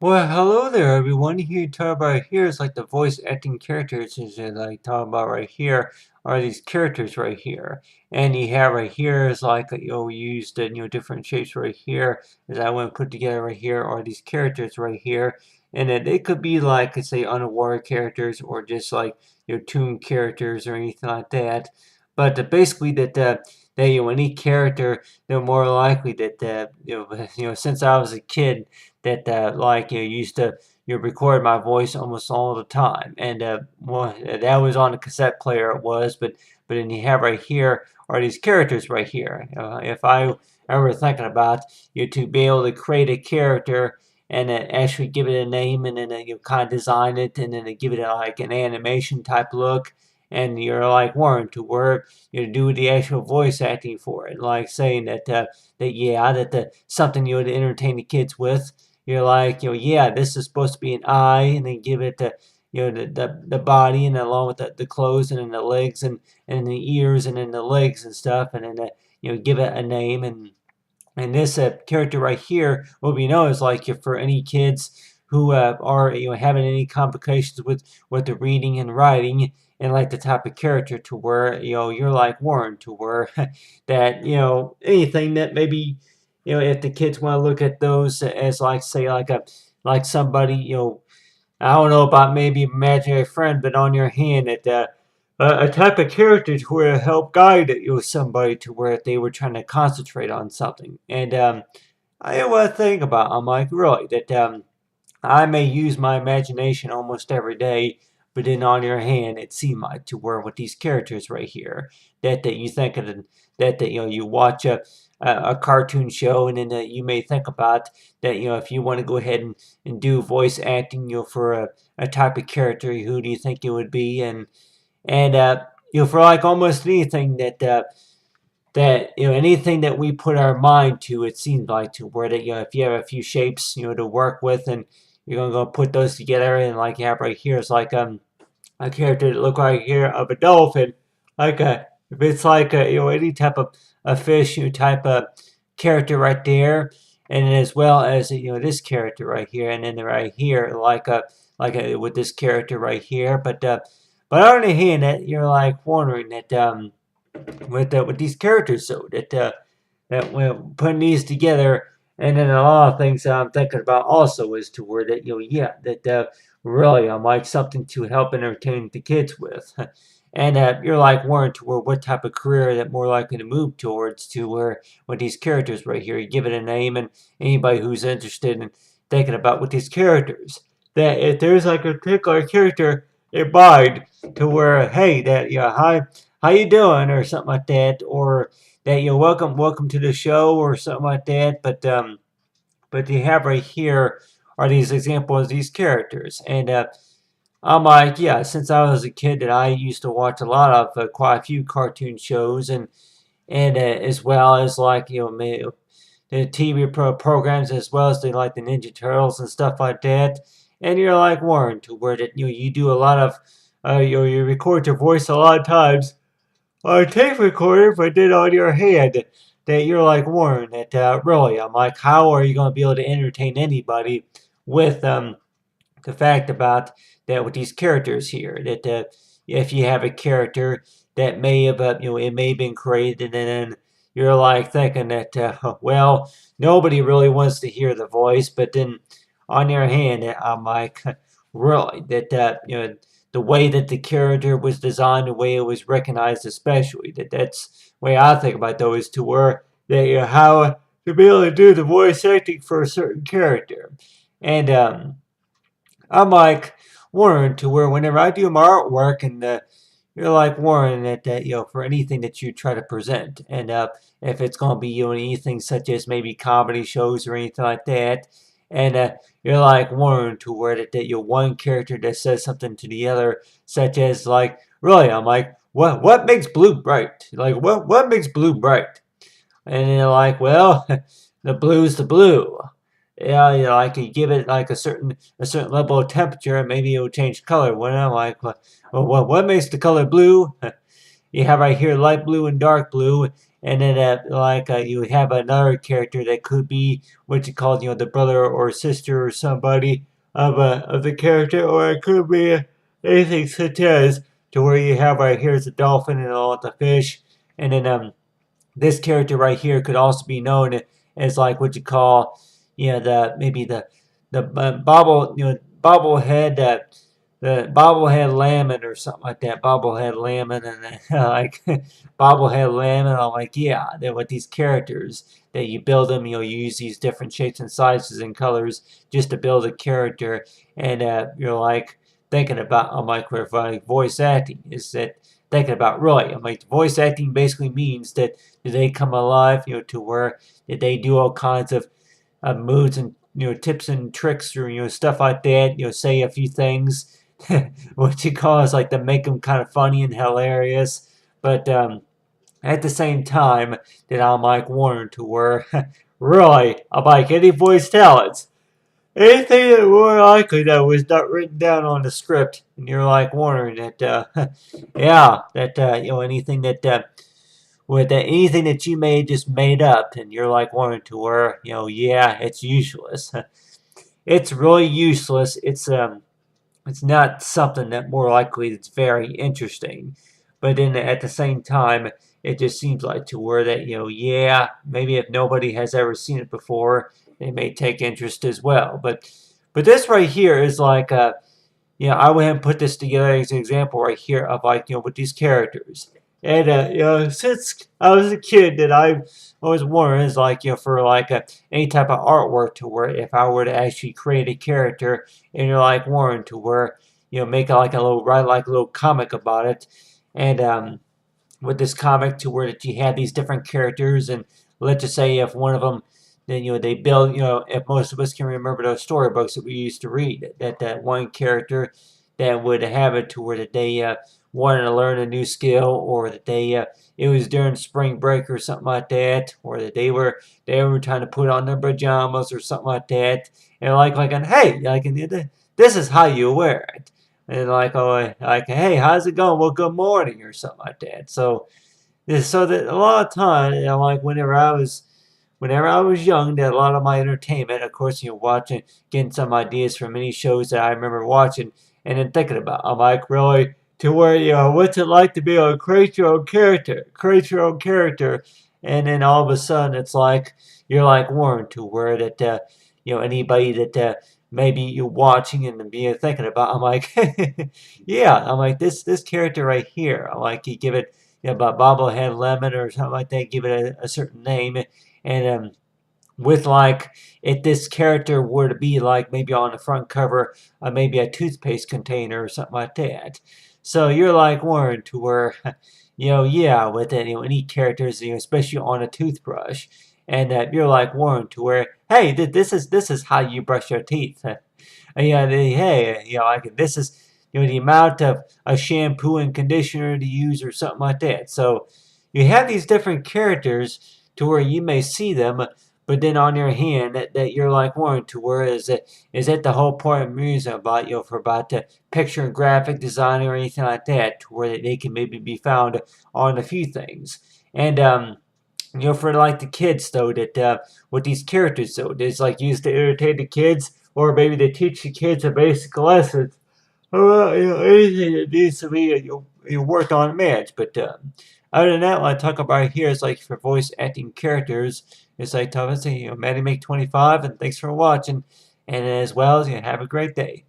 Well, hello there, everyone. Here, talk about here is like the voice acting characters is like talking about right here are these characters right here, and you have right here is like we used different shapes right here as I went put together right here are these characters right here, and it could be like say underwater characters or just like toon characters or anything like that, but basically that any character they're more likely that since I was a kid that like used to record my voice almost all the time, and well, that was on a cassette player it was, but then you have right here are these characters right here. If I ever thinking about to be able to create a character and actually give it a name and then kind of design it and then give it like an animation type look. And you're like Warren to where you do the actual voice acting for it, like saying that yeah, something you would entertain the kids with. You're like, yeah, this is supposed to be an eye, and then give it the body, and along with the clothes, and then the legs, and the ears, and then the legs and stuff, and then give it a name, and this character right here will be known as like if for any kids who are having any complications with the reading and writing and like the type of character to where you're like Warren to where that anything that maybe if the kids want to look at those as like say like somebody I don't know about maybe imaginary friend, but on your hand that a type of character to where help guide somebody to where they were trying to concentrate on something. And I want to think about I'm like really that I may use my imagination almost every day, but then on your hand, it seemed like to where with these characters right here, that you think of that you watch a cartoon show, and then you may think about that if you want to go ahead and do voice acting for a type of character, who do you think it would be? And for like almost anything that anything that we put our mind to, it seems like to where that if you have a few shapes to work with, and you're gonna go put those together, and like you have right here is like a character that look like here of a dolphin, like a if it's like a any type of a fish type of character right there, and then as well as this character right here, and then right here like a with this character right here, but on the hand that you're like wondering that with these characters so that when putting these together, and then a lot of things that I'm thinking about also is to where that yeah that really I'm like something to help entertain the kids with, and you're like Warren to where what type of career that more likely to move towards to where with these characters right here you give it a name, and anybody who's interested in thinking about with these characters that if there's like a particular character in mind to where hey that hi how you doing or something like that, or that welcome to the show or something like that, but you have right here are these examples of these characters, and I'm like yeah, since I was a kid that I used to watch a lot of quite a few cartoon shows, and as well as like the TV programs, as well as the like the Ninja Turtles and stuff like that. And you're like Warren to where that you do a lot of you record your voice a lot of times on a tape recorder, but then on your hand that you're like Warren that really I'm like how are you going to be able to entertain anybody with the fact about that with these characters here that if you have a character that may have it may have been created, and then you're like thinking that well nobody really wants to hear the voice, but then on your hand I'm like really that the way that the character was designed, the way it was recognized, especially that's the way I think about those to where they how to be able to do the voice acting for a certain character, and I'm like Warren to where whenever I do my artwork, and you're like Warren that for anything that you try to present, and if it's going to be anything such as maybe comedy shows or anything like that, and you're like Warren to where that you're one character that says something to the other, such as like really I'm like what makes blue bright, like what makes blue bright, and they're like well the blue's the blue. Yeah, like you give it like a certain level of temperature, and maybe it will change color. When I'm like, what makes the color blue? You have right here light blue and dark blue, and then you have another character that could be what you call the brother or sister or somebody of the character, or it could be anything such as to where you have right here is a dolphin and all the fish, and then this character right here could also be known as like what you call, the maybe the bobblehead, the bobblehead lemon or something like that. Bobblehead lemon and then, like bobblehead lemon. I'm like, yeah, they're with these characters that you build them. You use these different shapes and sizes and colors just to build a character, and you're like thinking about. I'm like, with voice acting, is that thinking about really? I'm like, voice acting basically means that they come alive, to where they do all kinds of moves and tips and tricks or stuff like that. Say a few things, what you call is like to make them kind of funny and hilarious, but at the same time that I'm like warned to where really I'm like any voice talents. Anything that more likely that was not written down on the script, and you're like wondering that, yeah, that anything that with anything that you may just made up, and you're like wondering to where yeah, it's useless. It's really useless. It's not something that more likely it's very interesting, but then at the same time, it just seems like to where that yeah, maybe if nobody has ever seen it before, they may take interest as well. But this right here is like I went and put this together as an example right here of like with these characters. And since I was a kid, that I always wanted is like for like any type of artwork to where if I were to actually create a character and you're like Warren to where make like a little write like a little comic about it, and with this comic to where that you have these different characters, and let's just say if one of them then they build if most of us can remember those storybooks that we used to read, that one character that would have it to where that they wanted to learn a new skill, or that they it was during spring break or something like that, or that they were trying to put on their pajamas or something like that, and like and hey, like this is how you wear it, and like oh like hey, how's it going, well good morning or something like that. So that a lot of time, like whenever I was young, that a lot of my entertainment, of course, watching, getting some ideas from many shows that I remember watching, and then thinking about. I'm like, really, to where, what's it like to be able to create your own character, and then all of a sudden, it's like, you're like Warren, to where that, anybody that, maybe you're watching and be thinking about, I'm like, yeah, I'm like, this character right here, I'm like, you give it, about Bobblehead Lemon or something like that, give it a certain name, and with like if this character were to be like maybe on the front cover of maybe a toothpaste container or something like that. So you're like Warren to where yeah, with it, any characters, especially on a toothbrush, and you're like Warren to where hey, this is how you brush your teeth. Hey, like this is the amount of a shampoo and conditioner to use or something like that. So you have these different characters to where you may see them, but then on your hand that you're like wanting to where is it the whole point of music about for about the picture and graphic design or anything like that, to where they can maybe be found on a few things. And for like the kids though, that with these characters though, there's like used to irritate the kids, or maybe to teach the kids a basic lesson. Well, anything that needs to be worked on and managed. But other than that, what I talk about here is like for voice acting characters, it's like Thomas saying, Maddie Make 25, and thanks for watching, and as well as have a great day.